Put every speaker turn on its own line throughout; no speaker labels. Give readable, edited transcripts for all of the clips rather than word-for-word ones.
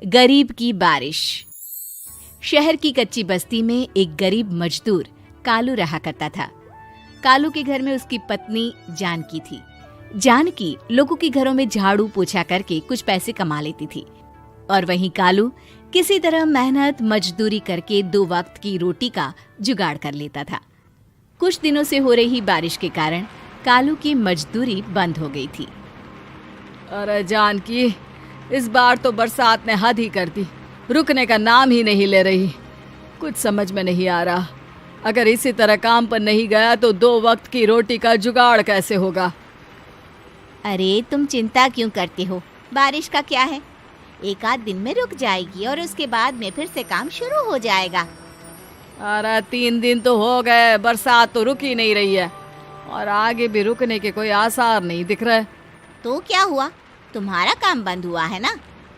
गरीब की बारिश। शहर की कच्ची बस्ती में एक गरीब मजदूर कालू रहा करता था। कालू के घर में उसकी पत्नी जानकी थी। जानकी लोगों के घरों में झाड़ू पोछा करके कुछ पैसे कमा लेती थी और वहीं कालू किसी तरह मेहनत मजदूरी करके 2 वक्त की रोटी का जुगाड़ कर लेता था। कुछ दिनों से हो रही बारिश के कारण कालू की मजदूरी बंद हो गई थी।
अरे जानकी, इस बार तो बरसात ने हद ही कर दी, रुकने का नाम ही नहीं ले रही। कुछ समझ में नहीं आ रहा, अगर इसी तरह काम पर नहीं गया तो 2 वक्त की रोटी का जुगाड़ कैसे होगा।
अरे तुम चिंता क्यों करते हो, बारिश का क्या है, 1 आध दिन में रुक जाएगी और उसके बाद में फिर से काम शुरू हो जाएगा।
अरे 3 दिन तो हो गए, बरसात तो रुक ही नहीं रही है और आगे भी रुकने के कोई आसार नहीं दिख रहे।
तो क्या हुआ, तुम्हारा काम बंद हुआ है ना?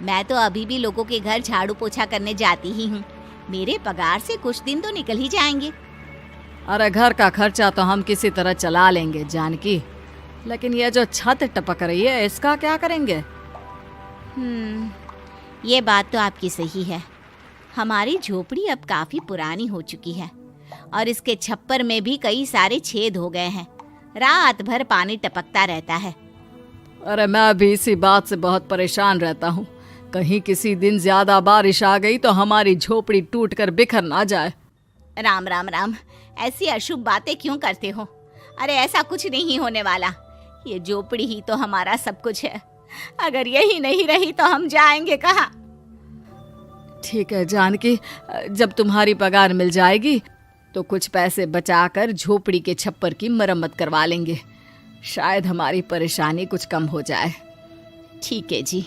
मैं तो अभी भी लोगों के घर झाड़ू पोछा करने जाती ही हूँ। मेरे पगार से कुछ दिन तो निकल ही जाएंगे।
अरे घर का खर्चा तो हम किसी तरह चला लेंगे जानकी, लेकिन ये जो छत टपक रही है इसका क्या करेंगे?
ये बात तो आपकी सही है। हमारी झोपड़ी अब काफी पुरानी हो चुकी है और इसके छप्पर में भी कई सारे छेद हो गए हैं। रात भर पानी टपकता रहता है।
अरे मैं भी इसी बात से बहुत परेशान रहता हूँ। कहीं किसी दिन ज्यादा बारिश आ गई तो हमारी झोपड़ी टूटकर बिखर ना जाए।
राम राम राम, ऐसी अशुभ बातें क्यों करते हो? अरे ऐसा कुछ नहीं होने वाला। ये झोपड़ी ही तो हमारा सब कुछ है। अगर यही नहीं रही तो हम जाएंगे कहाँ?
ठीक है जानकी, जब तुम्हारी पगार मिल जाएगी तो कुछ पैसे बचाकर झोपड़ी के छप्पर की मरम्मत करवा लेंगे। शायद हमारी परेशानी कुछ कम हो जाए।
ठीक है जी,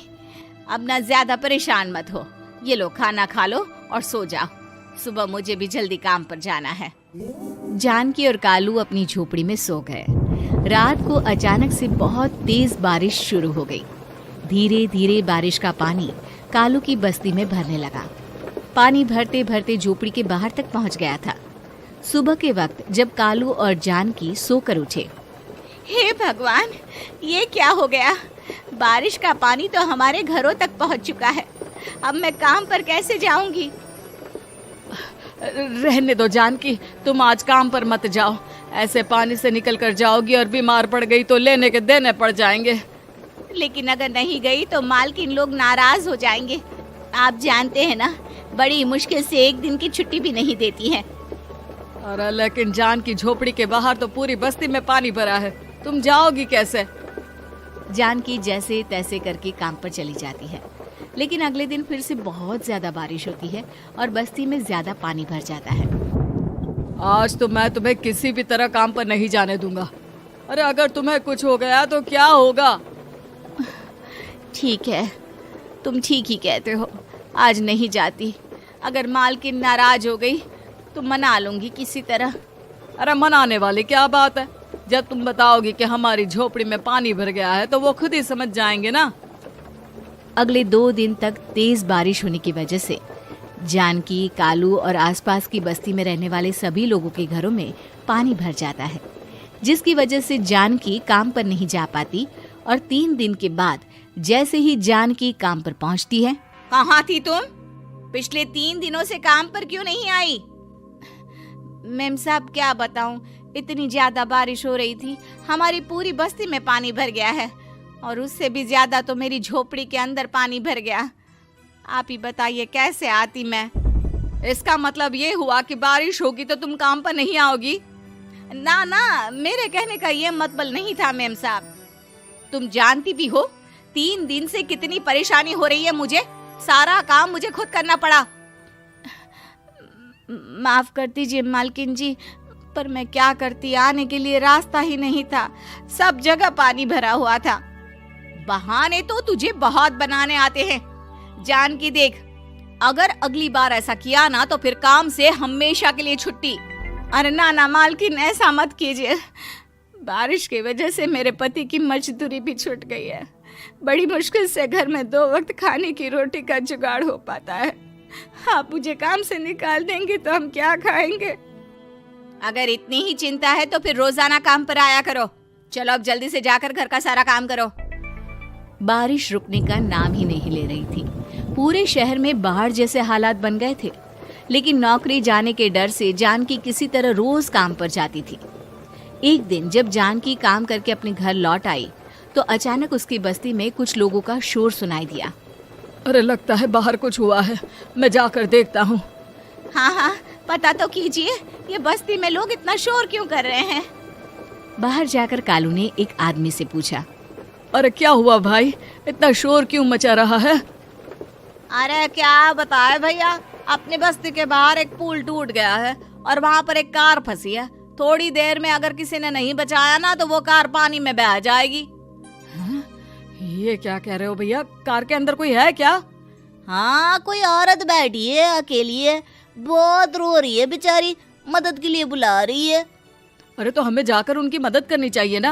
अब ना ज्यादा परेशान मत हो। ये लो, खाना खा लो और सो जाओ। सुबह मुझे भी जल्दी काम पर जाना है।
जानकी और कालू अपनी झोपड़ी में सो गए। रात को अचानक से बहुत तेज बारिश शुरू हो गई। धीरे धीरे बारिश का पानी कालू की बस्ती में भरने लगा। पानी भरते भरते झोपड़ी के बाहर तक पहुंच गया था। सुबह के वक्त जब कालू और जानकी सोकर उठे,
हे भगवान, ये क्या हो गया? बारिश का पानी तो हमारे घरों तक पहुंच चुका है। अब मैं काम पर कैसे जाऊंगी?
रहने दो जानकी, तुम आज काम पर मत जाओ। ऐसे पानी से निकल कर जाओगी और बीमार पड़ गई तो लेने के देने पड़ जाएंगे।
लेकिन अगर नहीं गई तो मालकिन लोग नाराज हो जाएंगे। आप जानते हैं ना, बड़ी मुश्किल से 1 दिन की छुट्टी भी नहीं देती है।
अरे लेकिन जानकी, झोपड़ी के बाहर तो पूरी बस्ती में पानी भरा है, तुम जाओगी कैसे?
जानकी जैसे तैसे करके काम पर चली जाती है, लेकिन अगले दिन फिर से बहुत ज्यादा बारिश होती है और बस्ती में ज्यादा पानी भर जाता है।
आज तो मैं तुम्हें किसी भी तरह काम पर नहीं जाने दूंगा। अरे अगर तुम्हें कुछ हो गया तो क्या होगा?
ठीक है, तुम ठीक ही कहते हो। आज नहीं जाती। अगर मालकिन नाराज हो गई तो मना लूंगी किसी तरह।
अरे मनाने वाली क्या बात है? जब तुम बताओगी कि हमारी झोपड़ी में पानी भर गया है तो वो खुद ही समझ जाएंगे ना।
अगले 2 दिन तक तेज बारिश होने की वजह से जानकी, कालू और आसपास की बस्ती में रहने वाले सभी लोगों के घरों में पानी भर जाता है, जिसकी वजह से जानकी काम पर नहीं जा पाती। और 3 दिन के बाद जैसे ही जानकी काम पर पहुंचती है,
कहाँ थी तुम? पिछले 3 दिनों से काम पर क्यों नहीं आई? मेम साहब, क्या बताऊं, इतनी ज्यादा बारिश हो रही थी, हमारी पूरी बस्ती में पानी भर गया है और उससे भी ज्यादा तो मेरी झोपड़ी के अंदर पानी भर गया। आप ही बताइए कैसे आती मैं?
इसका मतलब ये हुआ कि बारिश होगी तो तुम काम पर नहीं आओगी?
ना ना, मेरे कहने का ये मतलब नहीं था मेम साहब। तुम जानती भी हो 3 दिन से कितनी परेशानी हो रही है मुझे। सारा काम मुझे खुद करना पड़ा। माफ कर दीजिए मालकिन जी, पर मैं क्या करती, आने के लिए रास्ता ही नहीं था। सब जगह पानी भरा हुआ था। बहाने तो तुझे बहुत बनाने आते हैं। जानकी देख, अगर अगली बार ऐसा किया ना तो फिर काम से हमेशा के लिए छुट्टी। अरे ना ना मालकिन, ऐसा मत कीजिए। बारिश की वजह से मेरे पति की मजदूरी भी छूट गई है। बड़ी मुश्किल से घर में 2 वक्त खाने की रोटी का जुगाड़ हो पाता है। आप मुझे काम से निकाल देंगे तो हम क्या खाएंगे? अगर इतनी ही चिंता है तो फिर रोजाना काम पर आया करो। चलो अब जल्दी से जाकर घर का सारा काम करो।
बारिश रुकने का नाम ही नहीं ले रही थी। पूरे शहर में बाढ़ जैसे हालात बन गए थे। लेकिन नौकरी जाने के डर से जानकी किसी तरह रोज काम पर जाती थी। एक दिन जब जानकी काम करके अपने घर लौट आई तो अचानक उसकी बस्ती में कुछ लोगों का शोर सुनाई दिया।
अरे लगता है बाहर कुछ हुआ है, मैं जाकर देखता हूँ।
हाँ हाँ, पता तो कीजिए, ये बस्ती में लोग इतना शोर क्यों कर रहे हैं।
बाहर जाकर कालू ने एक आदमी से पूछा,
अरे क्या हुआ भाई, इतना शोर क्यों मचा रहा है?
अरे क्या बताए भैया, अपनी बस्ती के बाहर एक पुल टूट गया है और वहाँ पर एक कार फंसी है। थोड़ी देर में अगर किसी ने नहीं बचाया ना तो वो कार पानी में बह जाएगी।
हाँ? ये क्या कह रहे हो भैया, कार के अंदर कोई है क्या?
हाँ, कोई औरत बैठी है, अकेली है, बहुत रो रही है बेचारी, मदद के लिए बुला रही है।
अरे तो हमें जाकर उनकी मदद करनी चाहिए ना।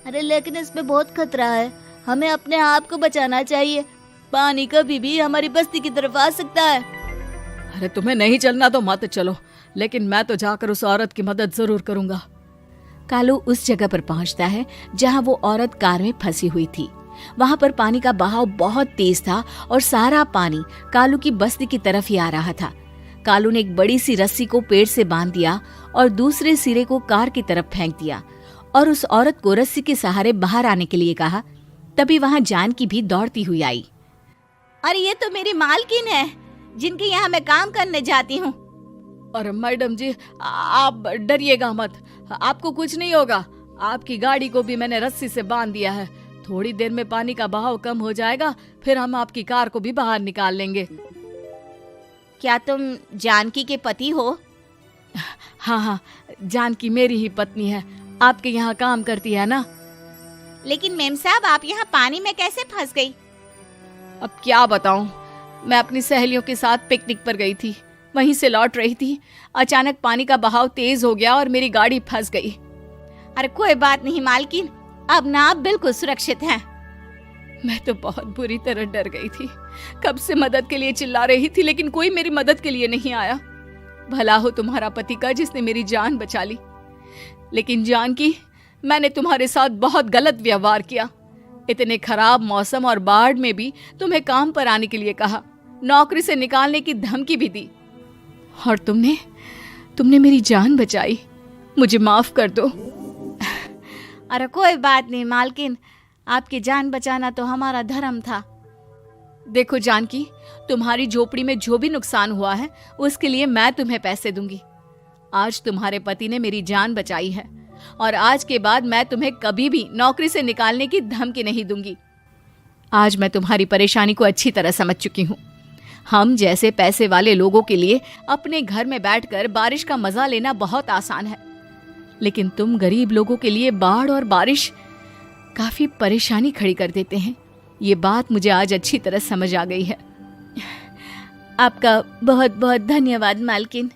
अरे लेकिन इसमें बहुत खतरा है, हमें अपने आप को बचाना चाहिए। पानी कभी भी हमारी बस्ती की तरफ आ सकता है।
अरे तुम्हें नहीं चलना तो मत चलो, लेकिन मैं तो जाकर उस औरत की मदद जरूर करूंगा।
कालू उस जगह पर पहुंचता है जहां वो औरत कार में फंसी हुई थी। वहां पर पानी का बहाव बहुत तेज था और सारा पानी कालू की बस्ती की तरफ ही आ रहा था। कालू ने एक बड़ी सी रस्सी को पेड़ से बांध दिया और दूसरे सिरे को कार की तरफ फेंक दिया और उस औरत को रस्सी के सहारे बाहर आने के लिए कहा। तभी वहां जानकी भी दौड़ती हुई आई।
अरे ये तो मेरी मालकिन है, जिनके यहाँ मैं काम करने जाती हूँ।
अरे मैडम जी, आप डरिएगा मत, आपको कुछ नहीं होगा। आपकी गाड़ी को भी मैंने रस्सी से बांध दिया है। थोड़ी देर में पानी का बहाव कम हो जाएगा, फिर हम आपकी कार को भी बाहर निकाल लेंगे।
क्या तुम जानकी के पति हो?
हाँ हाँ, जानकी मेरी ही पत्नी है, आपके यहाँ काम करती है ना।
लेकिन मेम साहब, आप यहाँ पानी में कैसे फंस गई?
अब क्या बताऊं, मैं अपनी सहेलियों के साथ पिकनिक पर गई थी, वहीं से लौट रही थी। अचानक पानी का बहाव तेज हो गया और मेरी गाड़ी फंस गई।
अरे कोई बात नहीं मालकिन, अब ना आप बिल्कुल सुरक्षित हैं।
मैं तो बहुत बुरी तरह डर गई थी, कब से मदद के लिए चिल्ला रही थी, लेकिन कोई मेरी मदद के लिए नहीं आया। भला हो तुम्हारा पति का जिसने मेरी जान बचा ली। लेकिन जानकी, मैंने तुम्हारे साथ बहुत गलत व्यवहार किया। इतने खराब मौसम और बाढ़ में भी तुम्हें काम पर आने के लिए कहा, नौकरी से निकालने की धमकी भी दी, और तुमने मेरी जान बचाई। मुझे माफ कर दो।
अरे कोई बात नहीं मालकिन, आपकी जान बचाना तो हमारा धर्म था।
देखो जानकी, तुम्हारी झोपड़ी में जो भी नुकसान हुआ है उसके लिए मैं तुम्हें पैसे दूंगी। आज तुम्हारे पति ने मेरी जान बचाई है और आज के बाद मैं तुम्हें कभी भी नौकरी से निकालने की धमकी नहीं दूंगी। आज मैं तुम्हारी परेशानी को अच्छी तरह समझ चुकी हूँ। हम जैसे पैसे वाले लोगों के लिए अपने घर में बैठकर बारिश का मजा लेना बहुत आसान है, लेकिन तुम गरीब लोगों के लिए बाढ़ और बारिश काफी परेशानी खड़ी कर देते हैं। ये बात मुझे आज अच्छी तरह समझ आ गई है।
आपका बहुत बहुत धन्यवाद मालकिन।